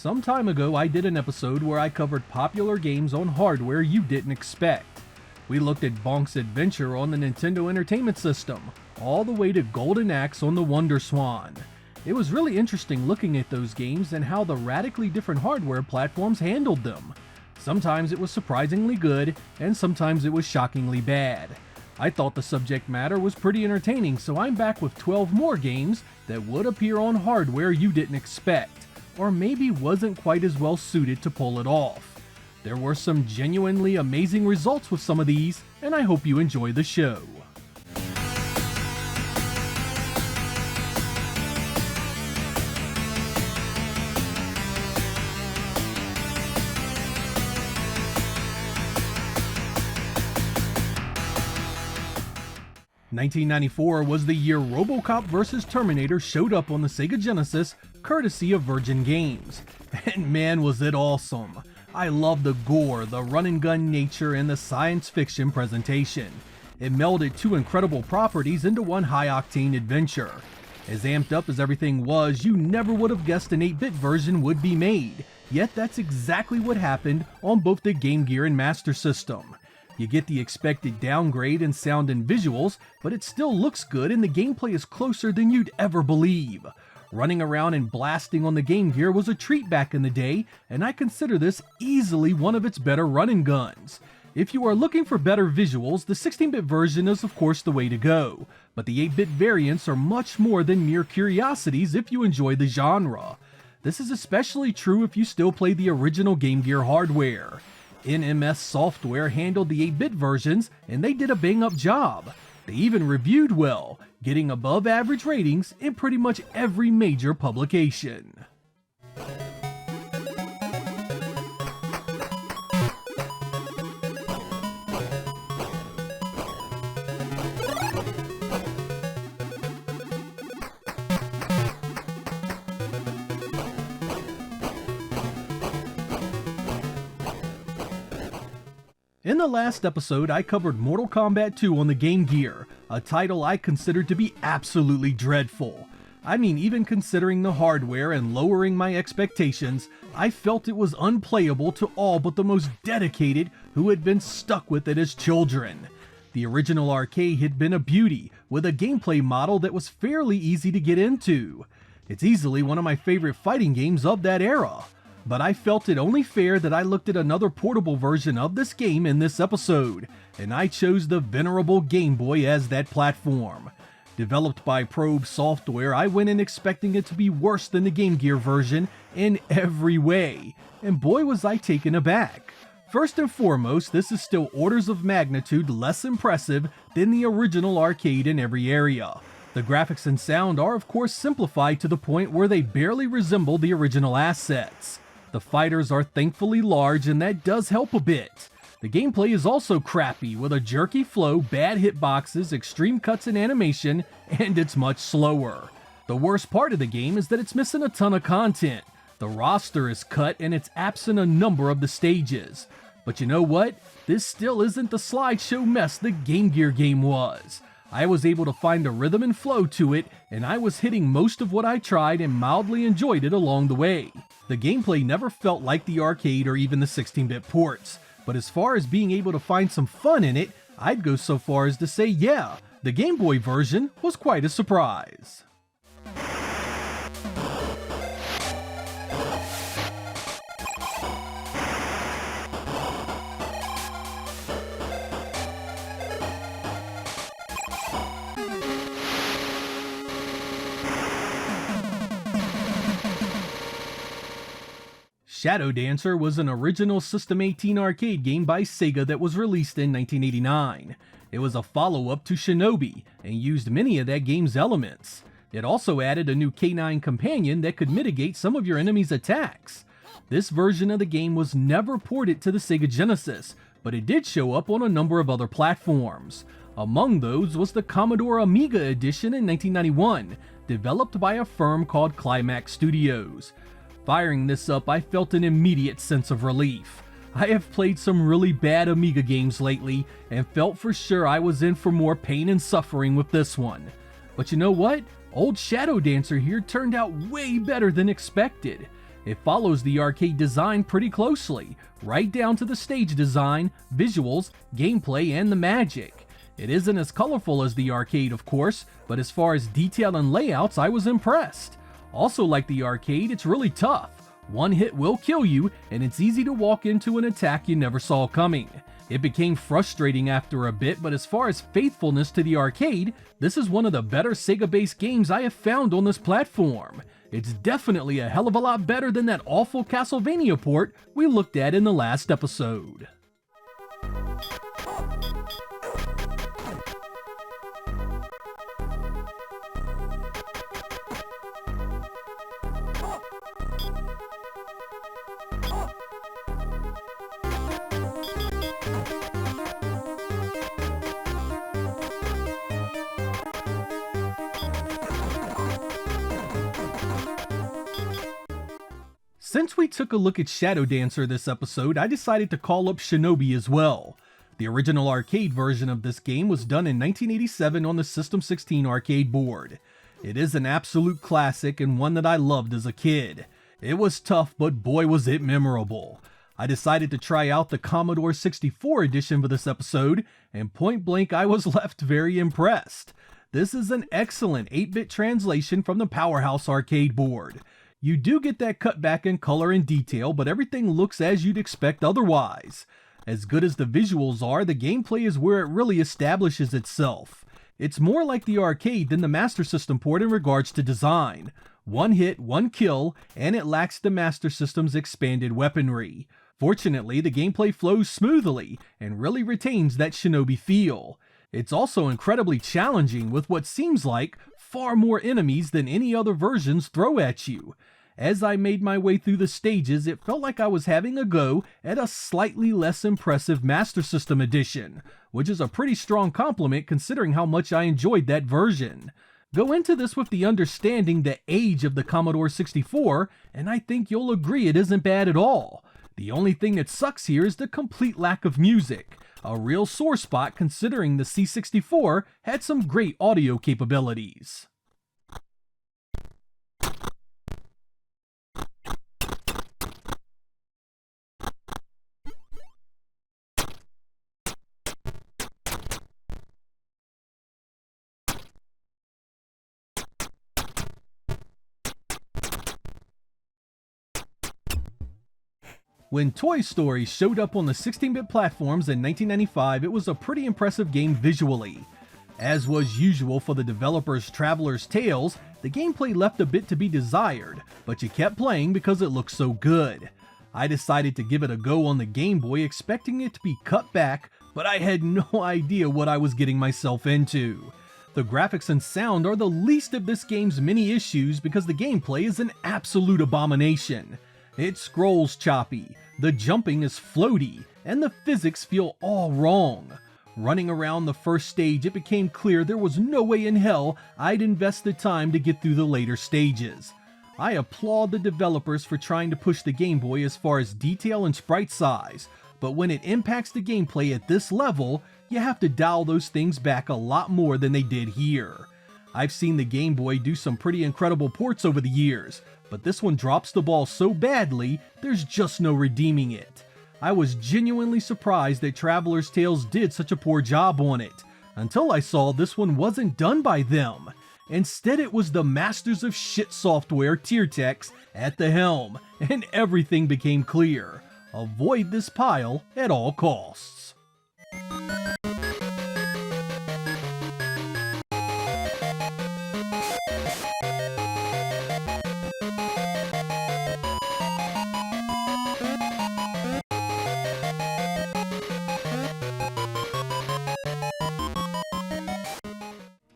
Some time ago I did an episode where I covered popular games on hardware you didn't expect. We looked at Bonk's Adventure on the Nintendo Entertainment System, all the way to Golden Axe on the Wonder Swan. It was really interesting looking at those games and how the radically different hardware platforms handled them. Sometimes it was surprisingly good, and sometimes it was shockingly bad. I thought the subject matter was pretty entertaining, so I'm back with 12 more games that would appear on hardware you didn't expect, or maybe wasn't quite as well suited to pull it off. There were some genuinely amazing results with some of these, and I hope you enjoy the show. "1994 was the year RoboCop vs. Terminator showed up on the Sega Genesis, courtesy of Virgin Games. And man was it awesome. I love the gore, the run-and-gun nature, and the science fiction presentation. It melded two incredible properties into one high-octane adventure. As amped up as everything was, you never would have guessed an 8-bit version would be made, yet that's exactly what happened on both the Game Gear and Master System. You get the expected downgrade in sound and visuals, but it still looks good and the gameplay is closer than you'd ever believe. Running around and blasting on the Game Gear was a treat back in the day, and I consider this easily one of its better run-and-guns. If you are looking for better visuals, the 16-bit version is of course the way to go, but the 8-bit variants are much more than mere curiosities if you enjoy the genre. This is especially true if you still play the original Game Gear hardware. NMS Software handled the 8-bit versions, and they did a bang-up job. They even reviewed well, getting above average ratings in pretty much every major publication. In the last episode, I covered Mortal Kombat 2 on the Game Gear, a title I considered to be absolutely dreadful. I mean, even considering the hardware and lowering my expectations, I felt it was unplayable to all but the most dedicated who had been stuck with it as children. The original arcade had been a beauty, with a gameplay model that was fairly easy to get into. It's easily one of my favorite fighting games of that era. But I felt it only fair that I looked at another portable version of this game in this episode, and I chose the venerable Game Boy as that platform. Developed by Probe Software, I went in expecting it to be worse than the Game Gear version in every way, and boy was I taken aback. First and foremost, this is still orders of magnitude less impressive than the original arcade in every area. The graphics and sound are of course simplified to the point where they barely resemble the original assets. The fighters are thankfully large, and that does help a bit. The gameplay is also crappy, with a jerky flow, bad hitboxes, extreme cuts in animation, and it's much slower. The worst part of the game is that it's missing a ton of content. The roster is cut, and it's absent a number of the stages. But you know what? This still isn't the slideshow mess the Game Gear game was. I was able to find a rhythm and flow to it, and I was hitting most of what I tried and mildly enjoyed it along the way. The gameplay never felt like the arcade or even the 16-bit ports, but as far as being able to find some fun in it, I'd go so far as to say yeah, the Game Boy version was quite a surprise. Shadow Dancer was an original System 18 arcade game by Sega that was released in 1989. It was a follow-up to Shinobi, and used many of that game's elements. It also added a new canine companion that could mitigate some of your enemy's attacks. This version of the game was never ported to the Sega Genesis, but it did show up on a number of other platforms. Among those was the Commodore Amiga edition in 1991, developed by a firm called Climax Studios. Firing this up, I felt an immediate sense of relief. I have played some really bad Amiga games lately, and felt for sure I was in for more pain and suffering with this one. But you know what? Old Shadow Dancer here turned out way better than expected. It follows the arcade design pretty closely, right down to the stage design, visuals, gameplay, and the magic. It isn't as colorful as the arcade, of course, but as far as detail and layouts, I was impressed. Also, like the arcade, it's really tough. One hit will kill you, and it's easy to walk into an attack you never saw coming. It became frustrating after a bit, but as far as faithfulness to the arcade, this is one of the better Sega-based games I have found on this platform. It's definitely a hell of a lot better than that awful Castlevania port we looked at in the last episode. Since we took a look at Shadow Dancer this episode, I decided to call up Shinobi as well. The original arcade version of this game was done in 1987 on the System 16 arcade board. It is an absolute classic and one that I loved as a kid. It was tough, but boy was it memorable. I decided to try out the Commodore 64 edition for this episode, and point blank I was left very impressed. This is an excellent 8-bit translation from the Powerhouse arcade board. You do get that cutback in color and detail, but everything looks as you'd expect otherwise. As good as the visuals are, the gameplay is where it really establishes itself. It's more like the arcade than the Master System port in regards to design. One hit, one kill, and it lacks the Master System's expanded weaponry. Fortunately, the gameplay flows smoothly and really retains that Shinobi feel. It's also incredibly challenging with what seems like far more enemies than any other versions throw at you. As I made my way through the stages, it felt like I was having a go at a slightly less impressive Master System edition, which is a pretty strong compliment considering how much I enjoyed that version. Go into this with the understanding the age of the Commodore 64, and I think you'll agree it isn't bad at all. The only thing that sucks here is the complete lack of music, a real sore spot considering the C64 had some great audio capabilities. When Toy Story showed up on the 16-bit platforms in 1995, it was a pretty impressive game visually. As was usual for the developer's Traveler's Tales, the gameplay left a bit to be desired, but you kept playing because it looked so good. I decided to give it a go on the Game Boy expecting it to be cut back, but I had no idea what I was getting myself into. The graphics and sound are the least of this game's many issues because the gameplay is an absolute abomination. It scrolls choppy, the jumping is floaty, and the physics feel all wrong. Running around the first stage, it became clear there was no way in hell I'd invest the time to get through the later stages. I applaud the developers for trying to push the Game Boy as far as detail and sprite size, but when it impacts the gameplay at this level, you have to dial those things back a lot more than they did here. I've seen the Game Boy do some pretty incredible ports over the years, but this one drops the ball so badly, there's just no redeeming it. I was genuinely surprised that Traveler's Tales did such a poor job on it, until I saw this one wasn't done by them. Instead, it was the masters of shit software, Tiertex, at the helm, and everything became clear. Avoid this pile at all costs.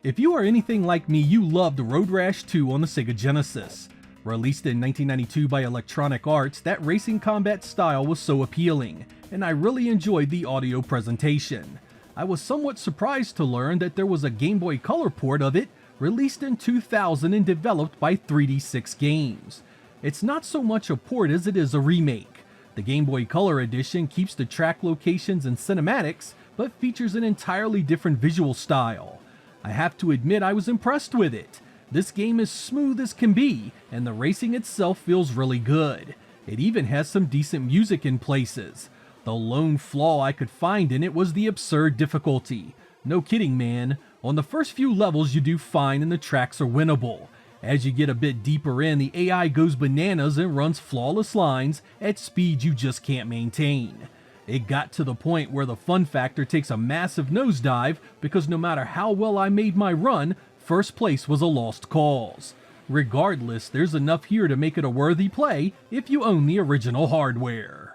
If you are anything like me, you loved Road Rash 2 on the Sega Genesis. Released in 1992 by Electronic Arts, that racing combat style was so appealing, and I really enjoyed the audio presentation. I was somewhat surprised to learn that there was a Game Boy Color port of it, released in 2000 and developed by 3D6 Games. It's not so much a port as it is a remake. The Game Boy Color edition keeps the track locations and cinematics, but features an entirely different visual style. I have to admit I was impressed with it. This game is smooth as can be, and the racing itself feels really good. It even has some decent music in places. The lone flaw I could find in it was the absurd difficulty. No kidding, man. On the first few levels you do fine and the tracks are winnable. As you get a bit deeper in, the AI goes bananas and runs flawless lines at speeds you just can't maintain. It got to the point where the fun factor takes a massive nosedive because no matter how well I made my run, first place was a lost cause. Regardless, there's enough here to make it a worthy play if you own the original hardware.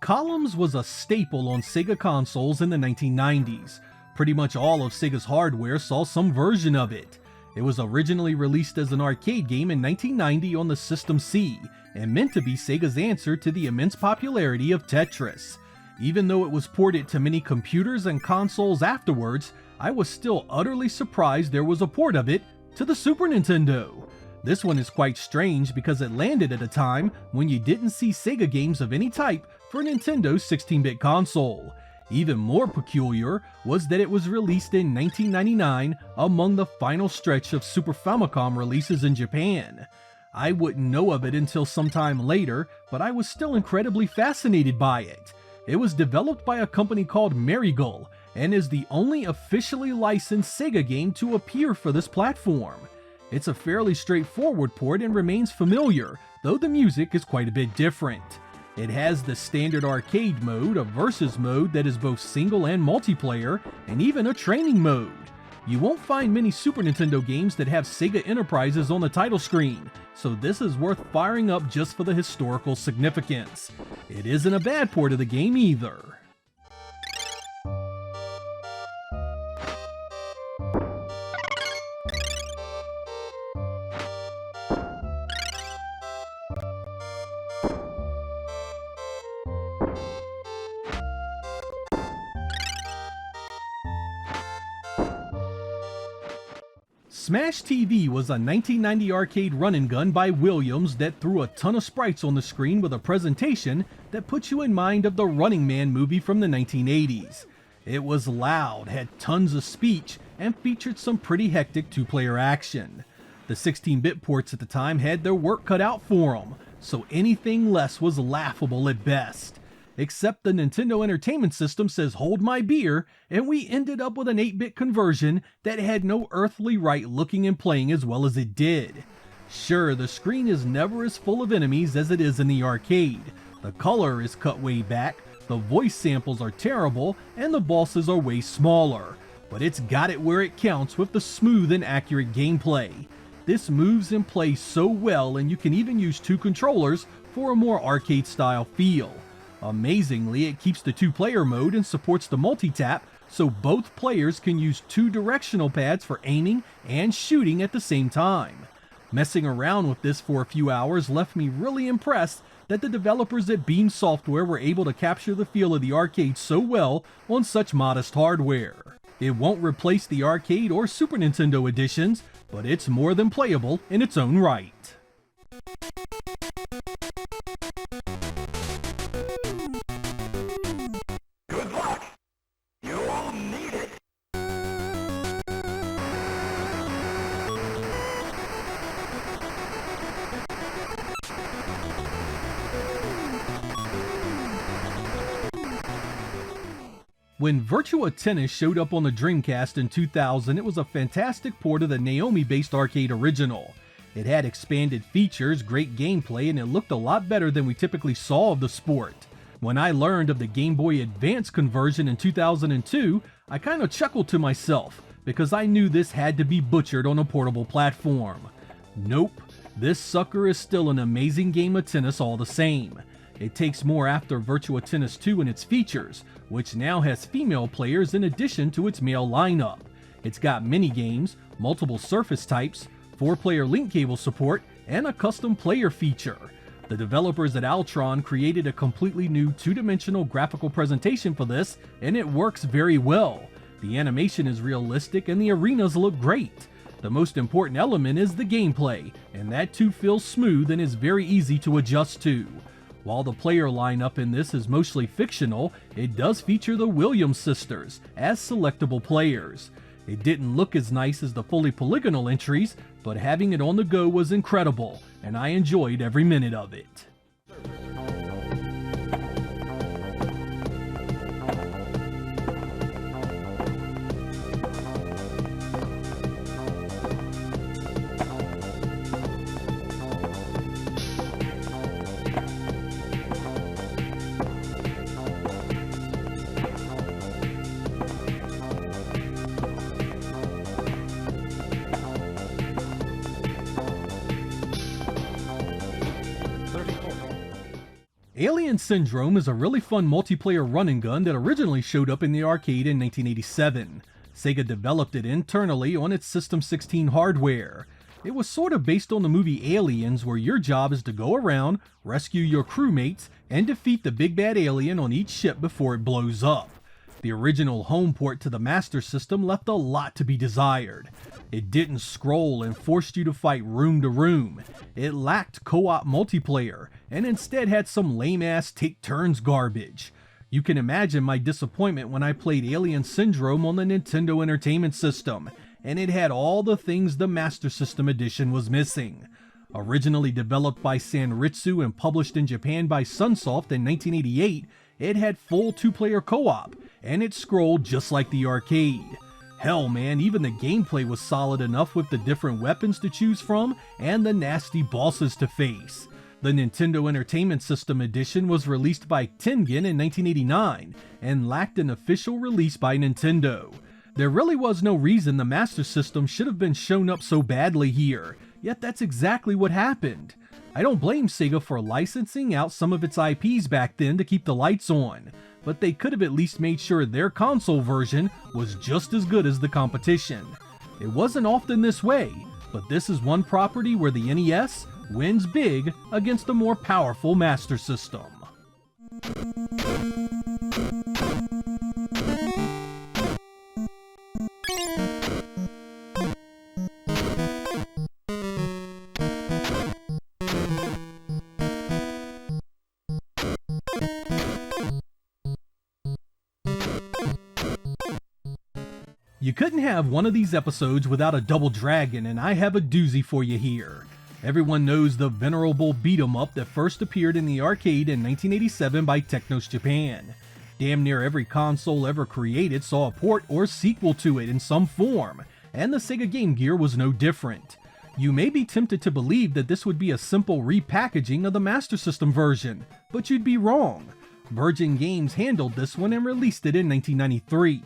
Columns was a staple on Sega consoles in the 1990s. Pretty much all of Sega's hardware saw some version of it. It was originally released as an arcade game in 1990 on the System C, and meant to be Sega's answer to the immense popularity of Tetris. Even though it was ported to many computers and consoles afterwards, I was still utterly surprised there was a port of it to the Super Nintendo. This one is quite strange because it landed at a time when you didn't see Sega games of any type for Nintendo's 16-bit console. Even more peculiar was that it was released in 1999 among the final stretch of Super Famicom releases in Japan. I wouldn't know of it until sometime later, but I was still incredibly fascinated by it. It was developed by a company called Marigal, and is the only officially licensed Sega game to appear for this platform. It's a fairly straightforward port and remains familiar, though the music is quite a bit different. It has the standard arcade mode, a versus mode that is both single and multiplayer, and even a training mode. You won't find many Super Nintendo games that have Sega Enterprises on the title screen, so this is worth firing up just for the historical significance. It isn't a bad port of the game either. Smash TV was a 1990 arcade run-and-gun by Williams that threw a ton of sprites on the screen with a presentation that put you in mind of the Running Man movie from the 1980s. It was loud, had tons of speech, and featured some pretty hectic two-player action. The 16-bit ports at the time had their work cut out for them, so anything less was laughable at best. Except the Nintendo Entertainment System says hold my beer, and we ended up with an 8-bit conversion that had no earthly right looking and playing as well as it did. Sure, the screen is never as full of enemies as it is in the arcade, the color is cut way back, the voice samples are terrible, and the bosses are way smaller, but it's got it where it counts with the smooth and accurate gameplay. This moves and plays so well, and you can even use two controllers for a more arcade style feel. Amazingly, it keeps the two-player mode and supports the multi-tap, so both players can use two directional pads for aiming and shooting at the same time. Messing around with this for a few hours left me really impressed that the developers at Beam Software were able to capture the feel of the arcade so well on such modest hardware. It won't replace the arcade or Super Nintendo editions, but it's more than playable in its own right. When Virtua Tennis showed up on the Dreamcast in 2000, it was a fantastic port of the Naomi-based arcade original. It had expanded features, great gameplay, and it looked a lot better than we typically saw of the sport. When I learned of the Game Boy Advance conversion in 2002, I kinda chuckled to myself, because I knew this had to be butchered on a portable platform. Nope, this sucker is still an amazing game of tennis all the same. It takes more after Virtua Tennis 2 in its features, which now has female players in addition to its male lineup. It's got mini-games, multiple surface types, 4-player link cable support, and a custom player feature. The developers at Altron created a completely new two-dimensional graphical presentation for this, and it works very well. The animation is realistic and the arenas look great. The most important element is the gameplay, and that too feels smooth and is very easy to adjust to. While the player lineup in this is mostly fictional, it does feature the Williams sisters as selectable players. It didn't look as nice as the fully polygonal entries, but having it on the go was incredible, and I enjoyed every minute of it. Alien Syndrome is a really fun multiplayer run and gun that originally showed up in the arcade in 1987. Sega developed it internally on its System 16 hardware. It was sort of based on the movie Aliens, where your job is to go around, rescue your crewmates, and defeat the big bad alien on each ship before it blows up. The original home port to the Master System left a lot to be desired. It didn't scroll and forced you to fight room to room. It lacked co-op multiplayer, and instead had some lame-ass take-turns garbage. You can imagine my disappointment when I played Alien Syndrome on the Nintendo Entertainment System, and it had all the things the Master System Edition was missing. Originally developed by Sanritsu and published in Japan by Sunsoft in 1988, it had full two-player co-op, and it scrolled just like the arcade. Hell man, even the gameplay was solid enough with the different weapons to choose from and the nasty bosses to face. The Nintendo Entertainment System Edition was released by Tengen in 1989 and lacked an official release by Nintendo. There really was no reason the Master System should have been shown up so badly here, yet that's exactly what happened. I don't blame Sega for licensing out some of its IPs back then to keep the lights on, but they could have at least made sure their console version was just as good as the competition. It wasn't often this way, but this is one property where the NES wins big against a more powerful Master System. You couldn't have one of these episodes without a Double Dragon, and I have a doozy for you here. Everyone knows the venerable beat-em-up that first appeared in the arcade in 1987 by Technos Japan. Damn near every console ever created saw a port or sequel to it in some form, and the Sega Game Gear was no different. You may be tempted to believe that this would be a simple repackaging of the Master System version, but you'd be wrong. Virgin Games handled this one and released it in 1993.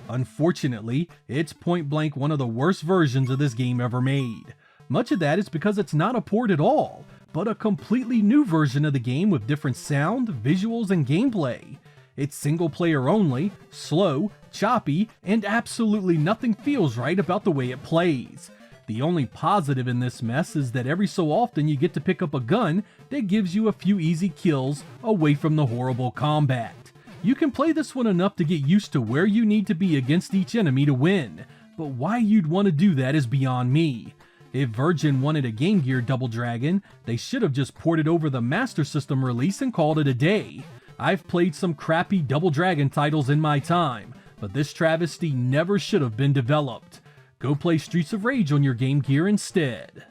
Unfortunately, it's point blank one of the worst versions of this game ever made. Much of that is because it's not a port at all, but a completely new version of the game with different sound, visuals, and gameplay. It's single player only, slow, choppy, and absolutely nothing feels right about the way it plays. The only positive in this mess is that every so often you get to pick up a gun that gives you a few easy kills away from the horrible combat. You can play this one enough to get used to where you need to be against each enemy to win, but why you'd want to do that is beyond me. If Virgin wanted a Game Gear Double Dragon, they should have just ported over the Master System release and called it a day. I've played some crappy Double Dragon titles in my time, but this travesty never should have been developed. Go play Streets of Rage on your Game Gear instead.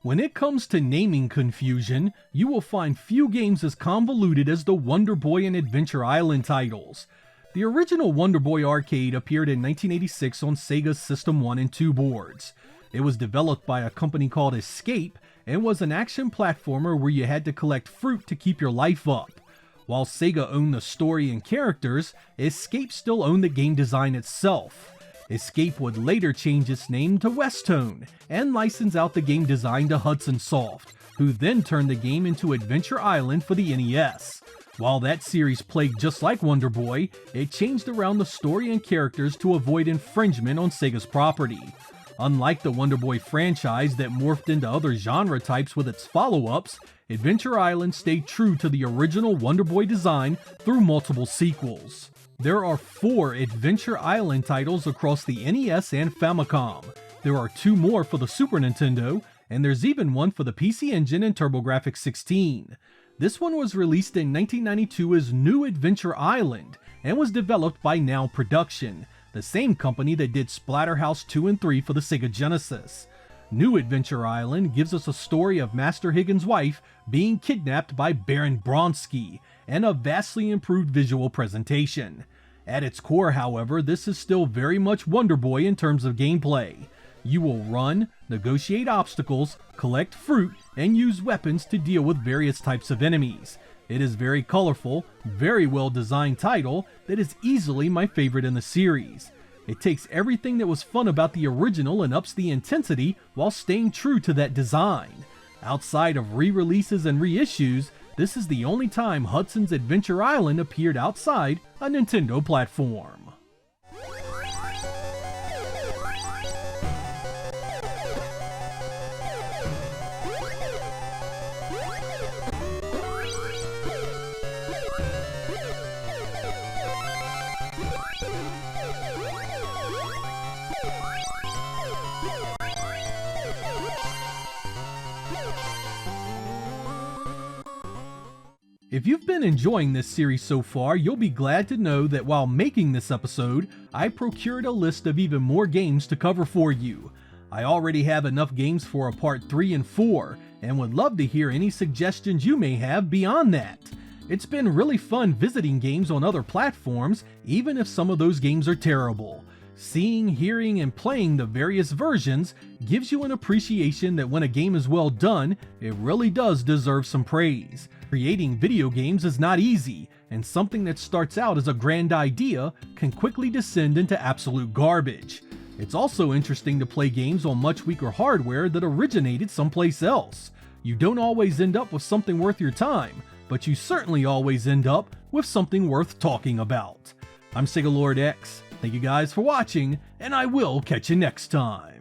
When it comes to naming confusion, you will find few games as convoluted as the Wonder Boy and Adventure Island titles. The original Wonder Boy arcade appeared in 1986 on Sega's System 1 and 2 boards. It was developed by a company called Escape and was an action platformer where you had to collect fruit to keep your life up. While Sega owned the story and characters, Escape still owned the game design itself. Escape would later change its name to Westone and license out the game design to Hudson Soft, who then turned the game into Adventure Island for the NES. While that series played just like Wonder Boy, it changed around the story and characters to avoid infringement on Sega's property. Unlike the Wonder Boy franchise that morphed into other genre types with its follow-ups, Adventure Island stayed true to the original Wonder Boy design through multiple sequels. There are 4 Adventure Island titles across the NES and Famicom. There are 2 more for the Super Nintendo, and there's even one for the PC Engine and Turbografx 16. This one was released in 1992 as New Adventure Island, and was developed by Now Production, the same company that did Splatterhouse 2 and 3 for the Sega Genesis. New Adventure Island gives us a story of Master Higgins' wife being kidnapped by Baron Bronsky, and a vastly improved visual presentation. At its core, however, this is still very much Wonder Boy in terms of gameplay. You will run, negotiate obstacles, collect fruit, and use weapons to deal with various types of enemies. It is very colorful, very well designed title that is easily my favorite in the series. It takes everything that was fun about the original and ups the intensity while staying true to that design. Outside of re-releases and reissues, this is the only time Hudson's Adventure Island appeared outside a Nintendo platform. If you've been enjoying this series so far, you'll be glad to know that while making this episode, I procured a list of even more games to cover for you. I already have enough games for a part 3 and 4, and would love to hear any suggestions you may have beyond that. It's been really fun visiting games on other platforms, even if some of those games are terrible. Seeing, hearing, and playing the various versions gives you an appreciation that when a game is well done, it really does deserve some praise. Creating video games is not easy, and something that starts out as a grand idea can quickly descend into absolute garbage. It's also interesting to play games on much weaker hardware that originated someplace else. You don't always end up with something worth your time, but you certainly always end up with something worth talking about. I'm SegaLordX. Thank you guys for watching, and I will catch you next time.